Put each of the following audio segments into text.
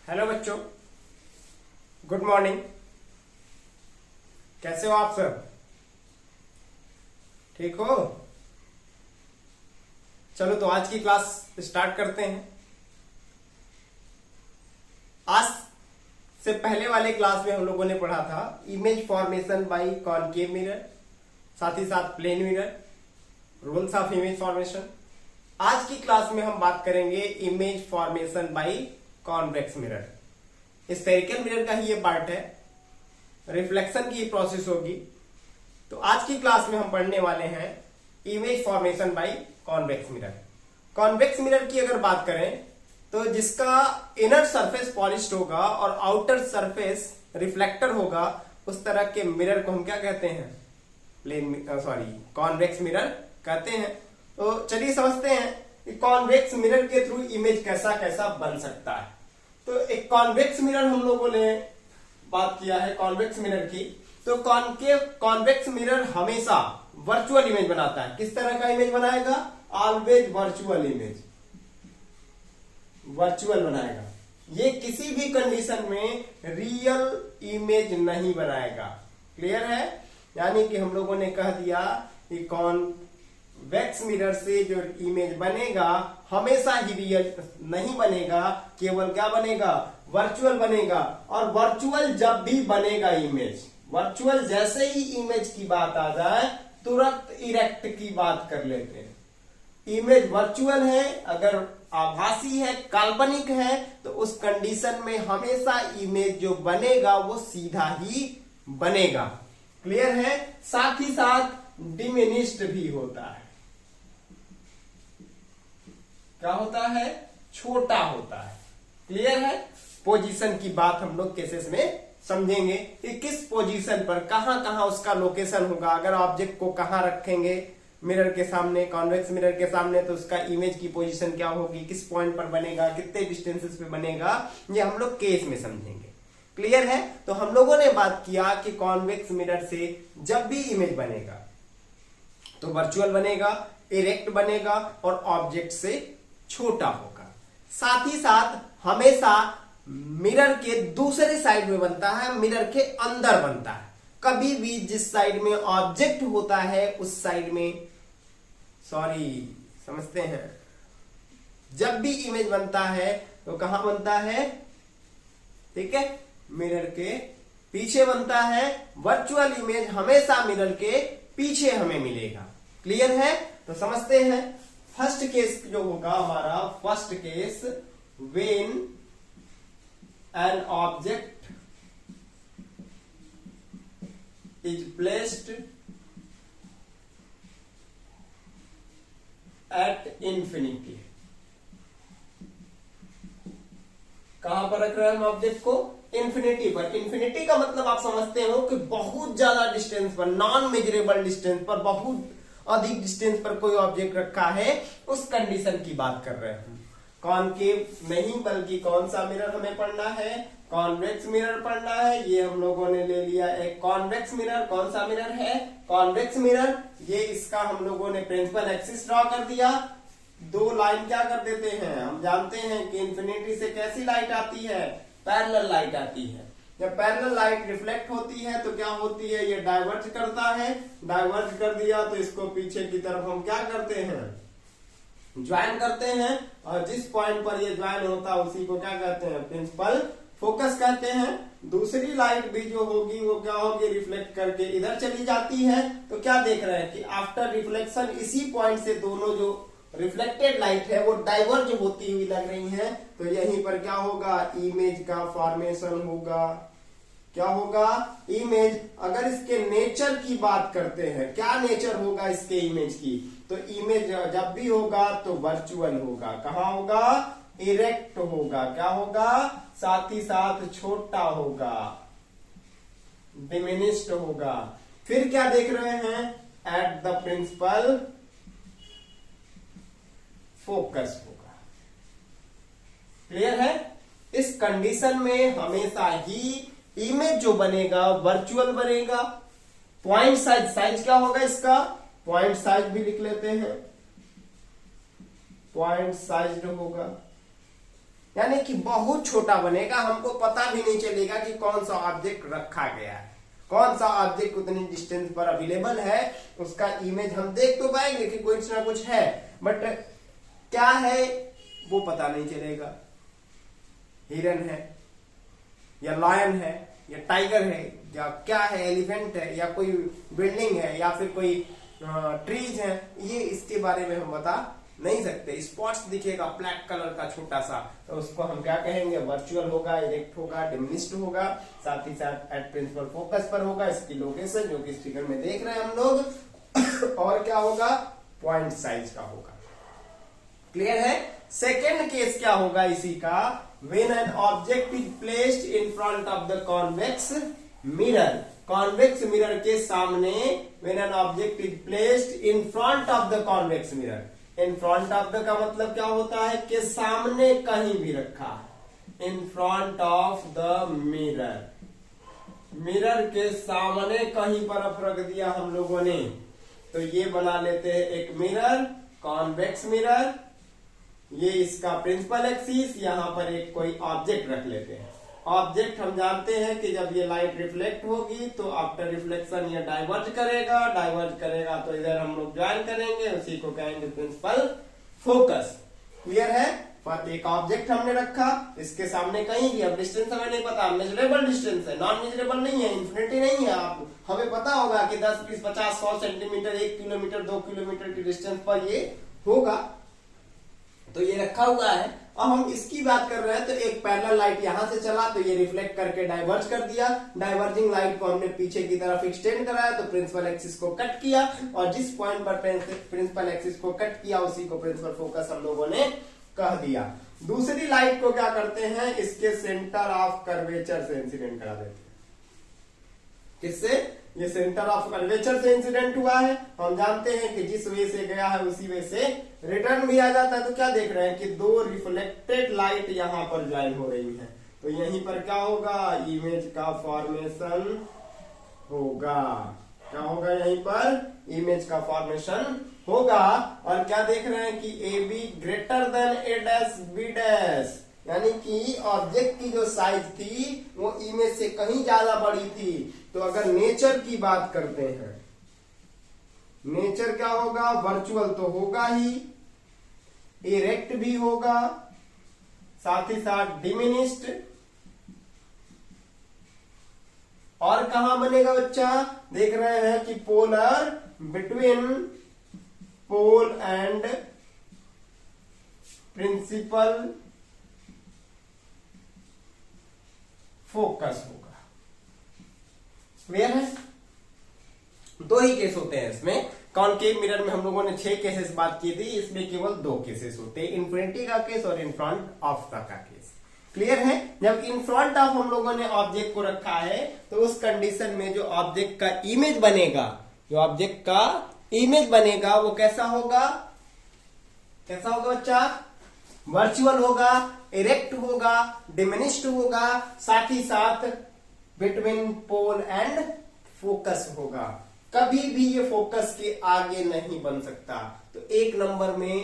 Hello बच्चों, good morning. कैसे हो आप सब? ठीक हो? चलो तो आज की क्लास स्टार्ट करते हैं। आज से पहले वाले क्लास में हम लोगों ने पढ़ा था image formation by concave mirror, साथ ही साथ plane mirror, rules of image formation. आज की क्लास में हम बात करेंगे image formation by convex mirror. Spherical mirror का ही ये पार्ट है, रिफ्लेक्शन की प्रोसेस होगी। तो आज की क्लास में हम पढ़ने वाले हैं image formation by convex mirror. Convex mirror की अगर बात करें तो जिसका इनर सरफेस पॉलिश्ड होगा और आउटर सरफेस रिफ्लेक्टर होगा, उस तरह के मिरर को हम क्या कहते हैं? कॉन्वेक्स मिरर कहते हैं। तो चलिए समझते हैं कि कॉन्वेक्स मिरर के थ्रू इमेज कैसा कैसा बन सकता है। तो एक कॉन्वेक्स मिरर हम लोगों ने बात किया है कॉन्वेक्स मिरर की। तो कॉन्वेक्स मिरर हमेशा वर्चुअल इमेज बनाता है। किस तरह का इमेज बनाएगा? ऑलवेज वर्चुअल इमेज, वर्चुअल बनाएगा। ये किसी भी कंडीशन में रियल इमेज नहीं बनाएगा। क्लियर है? यानी कि हम लोगों ने कह दिया कि कॉन्वेक्स मिरर से जो इमेज बनेगा हमेशा ही रियल नहीं बनेगा, केवल क्या बनेगा? वर्चुअल बनेगा। और वर्चुअल जब भी बनेगा इमेज, वर्चुअल जैसे ही इमेज की बात आ जाए तुरंत इरेक्ट की बात कर लेते हैं। इमेज वर्चुअल है, अगर आभासी है, काल्पनिक है, तो उस कंडीशन में हमेशा इमेज जो बनेगा वो सीधा ही बनेगा। क्लियर है? साथ ही साथ डिमिनिश्ड भी होता है। क्या होता है? छोटा होता है। क्लियर है? पोजीशन की बात हम लोग केसेस में समझेंगे कि किस पोजीशन पर कहां कहां उसका लोकेशन होगा। अगर ऑब्जेक्ट को कहां रखेंगे मिरर के सामने, कॉन्वेक्स मिरर के सामने, तो उसका इमेज की पोजीशन क्या होगी, किस पॉइंट पर बनेगा, कितने डिस्टेंसेस पे बनेगा, ये हम लोग केस में समझेंगे। क्लियर है? तो हम लोगों ने बात किया कि कॉन्वेक्स मिरर से जब भी इमेज बनेगा तो वर्चुअल बनेगा, इरेक्ट बनेगा और ऑब्जेक्ट से छोटा होगा। साथ ही साथ हमेशा मिरर के दूसरे साइड में बनता है, मिरर के अंदर बनता है। कभी भी जिस साइड में ऑब्जेक्ट होता है उस साइड में समझते हैं, जब भी इमेज बनता है तो कहां बनता है? ठीक है, मिरर के पीछे बनता है। वर्चुअल इमेज हमेशा मिरर के पीछे हमें मिलेगा। क्लियर है? तो समझते हैं। फर्स्ट केस जो होगा हमारा, first case, when an object is placed at infinity। कहां पर रख रहे हैं हम ऑब्जेक्ट को? इन्फिनिटी पर। इन्फिनिटी का मतलब आप समझते हो कि बहुत ज्यादा डिस्टेंस पर, नॉन मेजरेबल डिस्टेंस पर, बहुत अधिक डिस्टेंस पर कोई ऑब्जेक्ट रखा है, उस कंडीशन की बात कर रहे हैं। कॉनकेव नहीं बल्कि कौन सा मिरर हमें पढ़ना है? कॉन्वेक्स मिरर पढ़ना है। ये हम लोगों ने ले लिया एक कॉन्वेक्स मिरर। कौन सा मिरर है? Convex mirror. ये इसका हम लोगों ने प्रिंसिपल एक्सिस ड्रॉ कर दिया। दो लाइन क्या कर देते हैं? हम जानते हैं कि इंफिनिटी से कैसी लाइट आती है? पैरेलल लाइट आती है। जब पैरेलल लाइट रिफ्लेक्ट होती है तो क्या होती है? ये डाइवर्ज करता है। डाइवर्ज कर दिया तो इसको पीछे की तरफ हम क्या करते हैं? ज्वाइन करते हैं। और जिस पॉइंट पर ये ज्वाइन होता है उसी को क्या कहते हैं? प्रिंसिपल फोकस कहते हैं। दूसरी लाइट भी जो होगी वो क्या होगी? रिफ्लेक्ट करके इधर चली जाती है। तो क्या देख रहे हैं कि आफ्टर रिफ्लेक्शन इसी पॉइंट से दोनों जो रिफ्लेक्टेड लाइट है वो डाइवर्ज होती हुई लग रही है। तो यहीं पर क्या होगा? इमेज का फॉर्मेशन होगा। क्या होगा? इमेज। अगर इसके नेचर की बात करते हैं, क्या नेचर होगा इसके इमेज की? तो इमेज जब भी होगा तो वर्चुअल होगा। कहां होगा? इरेक्ट होगा। क्या होगा? साथ ही साथ छोटा होगा, डिमिनिश्ड होगा। फिर क्या देख रहे हैं? एट द प्रिंसिपल फोकस होगा। क्लियर है? इस कंडीशन में हमेशा ही इमेज जो बनेगा वर्चुअल बनेगा। पॉइंट साइज, साइज क्या होगा इसका? पॉइंट साइज भी लिख लेते हैं, पॉइंट साइज होगा। यानी कि बहुत छोटा बनेगा, हमको पता भी नहीं चलेगा कि कौन सा ऑब्जेक्ट रखा गया है, कौन सा ऑब्जेक्ट उतनी डिस्टेंस पर अवेलेबल है, उसका इमेज हम देख तो पाएंगे कि कुछ ना कुछ है, बट क्या है वो पता नहीं चलेगा। हिरन है या लायन है या टाइगर है या क्या है, एलिफेंट है या कोई बिल्डिंग है या फिर कोई ट्रीज है, ये इसके बारे में हम बता नहीं सकते। स्पॉट्स दिखेगा ब्लैक कलर का छोटा सा, तो उसको हम क्या कहेंगे, वर्चुअल होगा, इरेक्ट होगा, डिमिनिश्ड होगा, साथ ही साथ एट प्रिंसिपल फोकस पर होगा, इसकी लोकेशन जो कि इस फिगर में देख रहे हैं हम लोग, और क्या होगा, पॉइंट साइज का होगा। क्लियर है। सेकेंड केस क्या होगा इसी का, when an object is placed in front of the convex mirror, convex mirror के सामने, when an object is placed in front of the convex mirror, in front of the का मतलब क्या होता है कि सामने कहीं भी रखा, in front of the mirror, mirror के सामने कहीं पर रख दिया हम लोगों ने, तो ये बना लेते हैं एक मिरर, कॉन्वेक्स मिरर, ये इसका प्रिंसिपल एक्सिस, यहां पर एक कोई ऑब्जेक्ट रख लेते हैं। ऑब्जेक्ट हम जानते हैं कि जब ये लाइट रिफ्लेक्ट होगी तो आफ्टर रिफ्लेक्शन ये डाइवर्ज करेगा, डाइवर्ज करेगा तो इधर हम लोग ज्वाइन करेंगे, उसी को कहेंगे प्रिंसिपल फोकस। क्लियर है। पर एक ऑब्जेक्ट हमने रखा, इसके सामने कहीं भी, अब डिस्टेंस हमें नहीं पता, मेजरेबल डिस्टेंस है, नॉन मेजरेबल नहीं है, इंफिनिटी नहीं है। आप हमें पता होगा कि 10, 20, 50, 100 सेंटीमीटर, 1 किलोमीटर, 2 किलोमीटर की डिस्टेंस पर ये होगा, तो ये रखा हुआ है। अब हम इसकी बात कर रहे हैं, तो एक पैरेलल लाइट यहां से चला तो ये रिफ्लेक्ट करके डाइवर्ज कर दिया, डाइवर्जिंग लाइट को हमने पीछे की तरफ एक्सटेंड कराया तो प्रिंसिपल एक्सिस को कट किया, और जिस पॉइंट पर प्रिंसिपल एक्सिस को कट किया उसी को प्रिंसिपल फोकस हम लोगों ने कह दिया। दूसरी लाइट को क्या करते हैं, इसके सेंटर ऑफ कर्वेचर से इंसिडेंट करा देते हैं। किससे, ये सेंटर ऑफ कर्वेचर से इंसिडेंट हुआ है, हम जानते हैं कि जिस वे से गया है उसी वे से रिटर्न भी आ जाता है। तो क्या देख रहे हैं कि दो रिफ्लेक्टेड लाइट यहां पर ज्वाइन हो रही है, तो यहीं पर क्या होगा, इमेज का फॉर्मेशन होगा। क्या होगा, यहीं पर इमेज का फॉर्मेशन होगा। और क्या देख रहे हैं कि A B greater than A dash B dash, यानी कि ऑब्जेक्ट की जो साइज थी वो इमेज से कहीं ज्यादा बड़ी थी। तो अगर नेचर की बात करते हैं, नेचर क्या होगा, वर्चुअल तो होगा ही, इरेक्ट भी होगा, साथ ही साथ डिमिनिश्ड, और कहां बनेगा बच्चा, देख रहे हैं कि polar, between pole and principal focus होगा। क्लियर है। दो ही केस होते हैं इसमें, कॉनकेव मिरर में हम लोगों ने 6 केसेस बात की थी, इसमें केवल 2 केसेस होते हैं, इन्फिनिटी का केस और इन फ्रंट ऑफ का केस। क्लियर है। जब इन फ्रंट ऑफ हम लोगों ने ऑब्जेक्ट को रखा है तो उस कंडीशन में जो ऑब्जेक्ट का इमेज बनेगा, जो ऑब्जेक्ट का इमेज बनेगा वो कैसा होगा, कैसा होगा बच्चा, वर्चुअल होगा, इरेक्ट होगा, डिमिनिश्ड होगा, साथ ही साथ बिटवीन पोल एंड फोकस होगा। कभी भी ये फोकस के आगे नहीं बन सकता। तो 1 नंबर में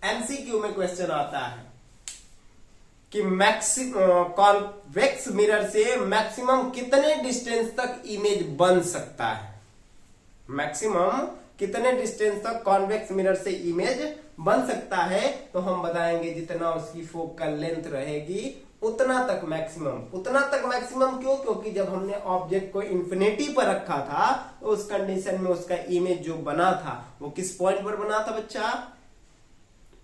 एमसीक्यू में क्वेश्चन आता है कि कॉन्वेक्स मिरर से मैक्सिमम कितने डिस्टेंस तक इमेज बन सकता है, मैक्सिमम कितने डिस्टेंस तक कॉन्वेक्स मिरर से इमेज बन सकता है। तो हम बताएंगे जितना उसकी फोकल लेंथ रहेगी उतना तक मैक्सिमम। उतना तक मैक्सिमम क्यों, क्योंकि जब हमने ऑब्जेक्ट को इंफिनिटी पर रखा था तो उस कंडीशन में उसका इमेज जो बना था वो किस पॉइंट पर बना था बच्चा,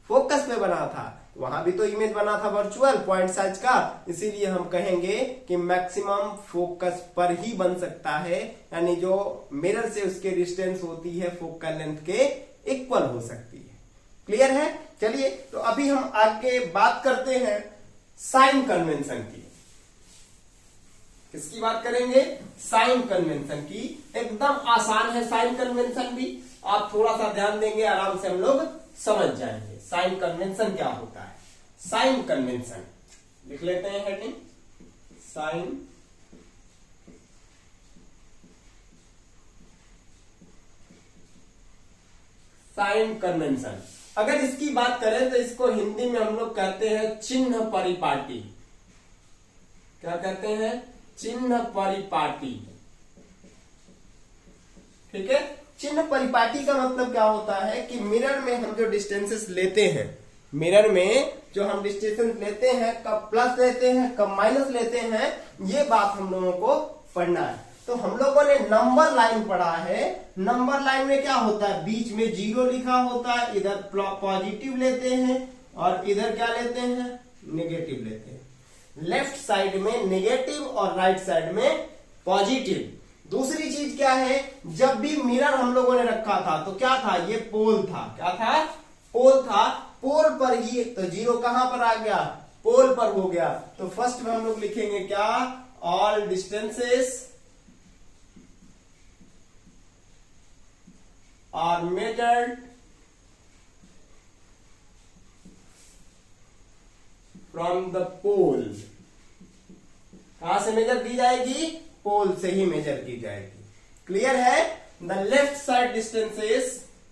फोकस पे बना था। वहां भी तो इमेज बना था वर्चुअल पॉइंट साइज का, इसीलिए हम कहेंगे कि मैक्सिमम फोकस पर ही बन सकता है, यानी जो मिरर से उसके डिस्टेंस होती है फोकल लेंथ के इक्वल हो सकती है। क्लियर है। चलिए तो अभी हम आगे बात करते हैं साइन कन्वेंशन की। किसकी बात करेंगे, साइन कन्वेंशन की। एकदम आसान है साइन कन्वेंशन भी, आप थोड़ा सा ध्यान देंगे आराम से हम लोग समझ जाएंगे साइन कन्वेंशन क्या होता है। साइन कन्वेंशन लिख लेते हैं हेडिंग, साइन साइन कन्वेंशन। अगर इसकी बात करें तो इसको हिंदी में हम लोग कहते हैं चिन्ह परिपाटी। क्या कहते हैं? चिन्ह परिपाटी। ठीक है, चिन्ह परिपाटी का मतलब क्या होता है कि मिरर में हम जो डिस्टेंसेस लेते हैं, मिरर में जो हम डिस्टेंस लेते हैं, कब प्लस लेते हैं कब माइनस लेते हैं, ये बात हम लोगों को पढ़ना है। तो हम लोगों ने नंबर लाइन पढ़ा है। नंबर लाइन में क्या होता है? बीच में 0 लिखा होता है, इधर पॉजिटिव लेते हैं और इधर क्या लेते हैं? नेगेटिव लेते हैं। लेफ्ट साइड में नेगेटिव और राइट साइड में पॉजिटिव। दूसरी चीज क्या है? जब भी मिरर हम लोगों ने रखा था तो क्या था? ये पोल था। क्या था? पोल था। पोल पर ही तो 0 कहां पर आ गया? पोल पर हो गया। तो फर्स्ट में हम लोग लिखेंगे क्या? All distances are measured from the pole। कहां से मेजर की जाएगी? पोल से ही मेजर की जाएगी। क्लियर है? The left side distances,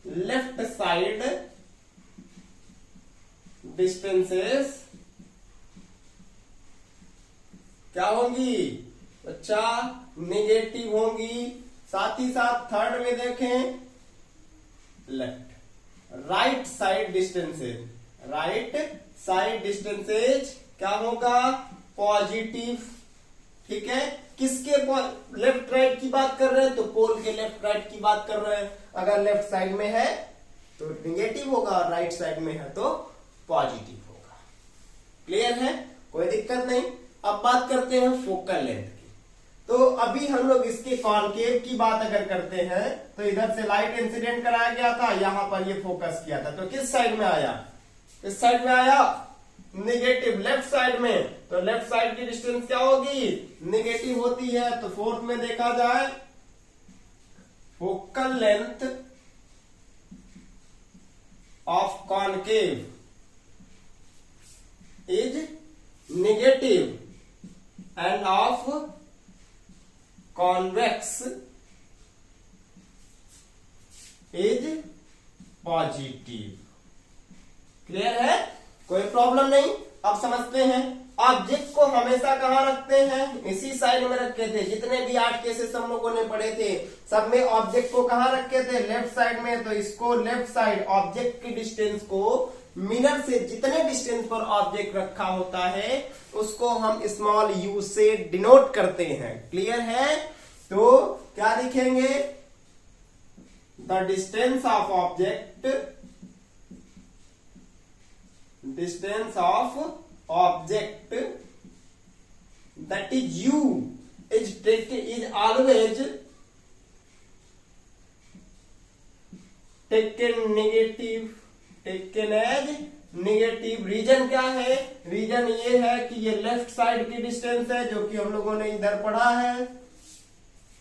left side distances क्या होंगी बच्चा? नेगेटिव होंगी। साथ ही साथ थर्ड में देखें, left right side distances, right side distances क्या होगा? पॉजिटिव। ठीक है, किसके लेफ्ट राइट की बात कर रहे हैं? तो पोल के लेफ्ट राइट की बात कर रहे हैं। अगर लेफ्ट साइड में है तो निगेटिव होगा और राइट साइड में है तो पॉजिटिव होगा। क्लियर है? कोई दिक्कत नहीं। अब बात करते हैं फोकल लेंथ की। तो अभी हम लोग इसके कॉनकेव की बात अगर करते हैं तो इधर से लाइट इंसिडेंट कराया गया था, यहां पर ये फोकस किया था, तो किस साइड में आया? इस साइड में आया, नेगेटिव, लेफ्ट साइड में। तो लेफ्ट साइड की डिस्टेंस क्या होगी? नेगेटिव होती है। तो फोर्थ में देखा जाए, focal length of concave is negative end of convex is positive. Clear है? कोई प्रॉब्लम नहीं। अब समझते हैं ऑब्जेक्ट को हमेशा कहां रखते हैं? इसी साइड में रखे थे। जितने भी 8 केसेस हम लोगों ने पढ़े थे सब में ऑब्जेक्ट को कहां रखे थे? लेफ्ट साइड में। तो इसको लेफ्ट साइड ऑब्जेक्ट की डिस्टेंस को मिरर से जितने डिस्टेंस पर ऑब्जेक्ट रखा होता है उसको हम स्मॉल यू से डिनोट करते हैं। क्लियर है? तो क्या लिखेंगे? The distance of object, distance of object that is u is always taken negative, taken as negative. Reason क्या है? रीजन ये है कि ये लेफ्ट साइड की डिस्टेंस है जो कि हम लोगों ने इधर पढ़ा है,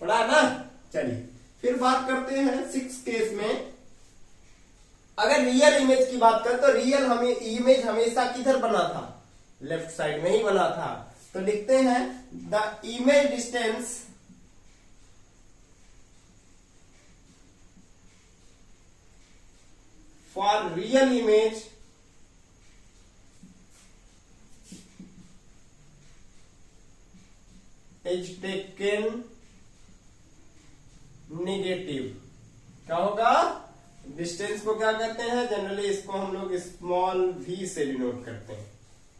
पढ़ा ना। चलिए फिर बात करते हैं 6 केस में। अगर रियल इमेज की बात करें तो रियल हमें इमेज हमेशा किधर बना था? लेफ्ट साइड में ही बना था। तो लिखते हैं the image distance for real image is taken negative. क्या होगा? डिस्टेंस को क्या कहते हैं? जनरली इसको हम लोग स्मॉल v से डिनोट करते हैं।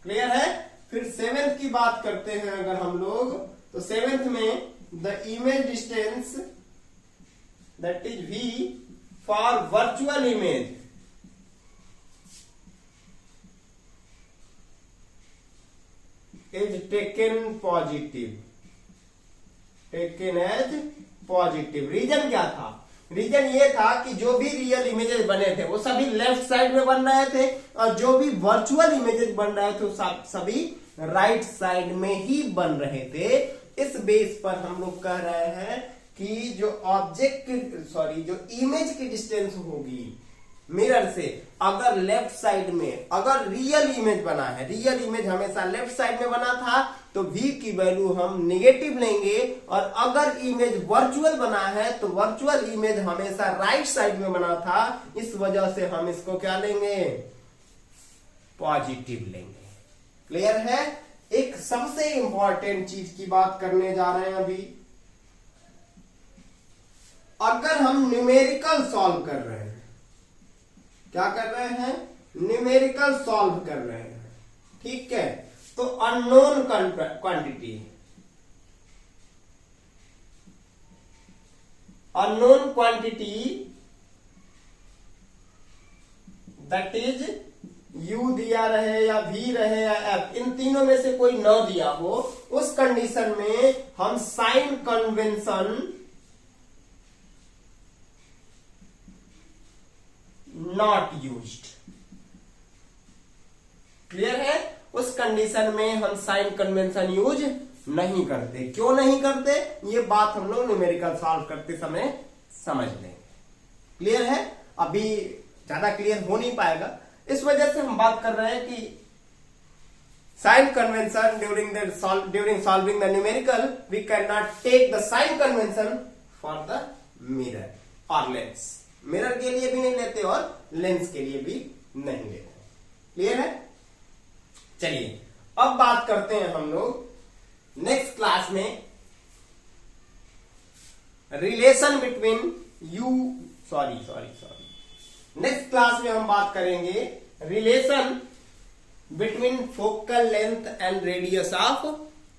क्लियर है? फिर 7th की बात करते हैं अगर हम लोग, तो 7th में the image distance that is v for virtual image is taken positive, taken as positive. Reason क्या था? रीजन ये था कि जो भी रियल इमेजेस बने थे वो सभी लेफ्ट साइड में बन रहे थे और जो भी वर्चुअल इमेजेस बन रहे थे वो सभी राइट साइड में ही बन रहे थे। इस बेस पर हम लोग कह रहे हैं कि जो ऑब्जेक्ट जो इमेज की डिस्टेंस होगी, मिरर से अगर लेफ्ट साइड में अगर रियल इमेज बना है, रियल इमेज हमेशा लेफ्ट साइड में बना था तो v की वैल्यू हम नेगेटिव लेंगे, और अगर इमेज वर्चुअल बना है तो वर्चुअल इमेज हमेशा राइट साइड में बना था, इस वजह से हम इसको क्या लेंगे, पॉजिटिव लेंगे। क्लियर है। एक सबसे इंपॉर्टेंट चीज की बात करने जा रहे हैं अभी। अगर हम न्यूमेरिकल सॉल्व कर रहे हैं, क्या कर रहे हैं, न्यूमेरिकल सॉल्व कर रहे हैं, ठीक है, तो unknown quantity, unknown quantity that is u दिया रहे या v रहे या f, इन तीनों में से कोई न दिया हो, उस कंडीशन में हम sign convention not used. Clear है। उस कंडीशन में हम साइन कन्वेंशन यूज नहीं करते। क्यों नहीं करते, ये बात हम लोग न्यूमेरिकल सॉल्व करते समय समझ लेंगे। क्लियर है। अभी ज्यादा क्लियर हो नहीं पाएगा, इस वजह से हम बात कर रहे हैं कि sign convention during solving the numerical we can not take the sign convention for the mirror और लेंस। मिरर के लिए भी नहीं लेते और लेंस के लिए भी नहीं लेते। क्लियर है। चलिए अब बात करते हैं हम लोग नेक्स्ट क्लास में रिलेशन बिटवीन नेक्स्ट क्लास में हम बात करेंगे relation between focal length and radius of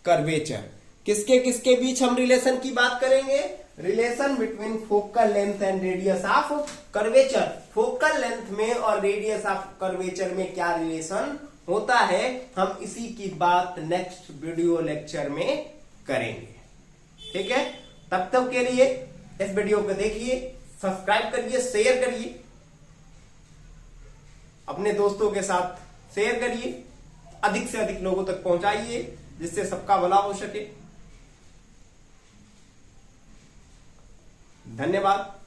curvature. किसके किसके बीच हम रिलेशन की बात करेंगे, relation between focal length and radius of curvature. Focal length में और रेडियस ऑफ कर्वेचर में क्या रिलेशन होता है, हम इसी की बात नेक्स्ट वीडियो लेक्चर में करेंगे। ठीक है। तब तक के लिए इस वीडियो को देखिए, सब्सक्राइब करिए, शेयर करिए, अपने दोस्तों के साथ शेयर करिए, अधिक से अधिक लोगों तक पहुंचाइए जिससे सबका भला हो सके। धन्यवाद।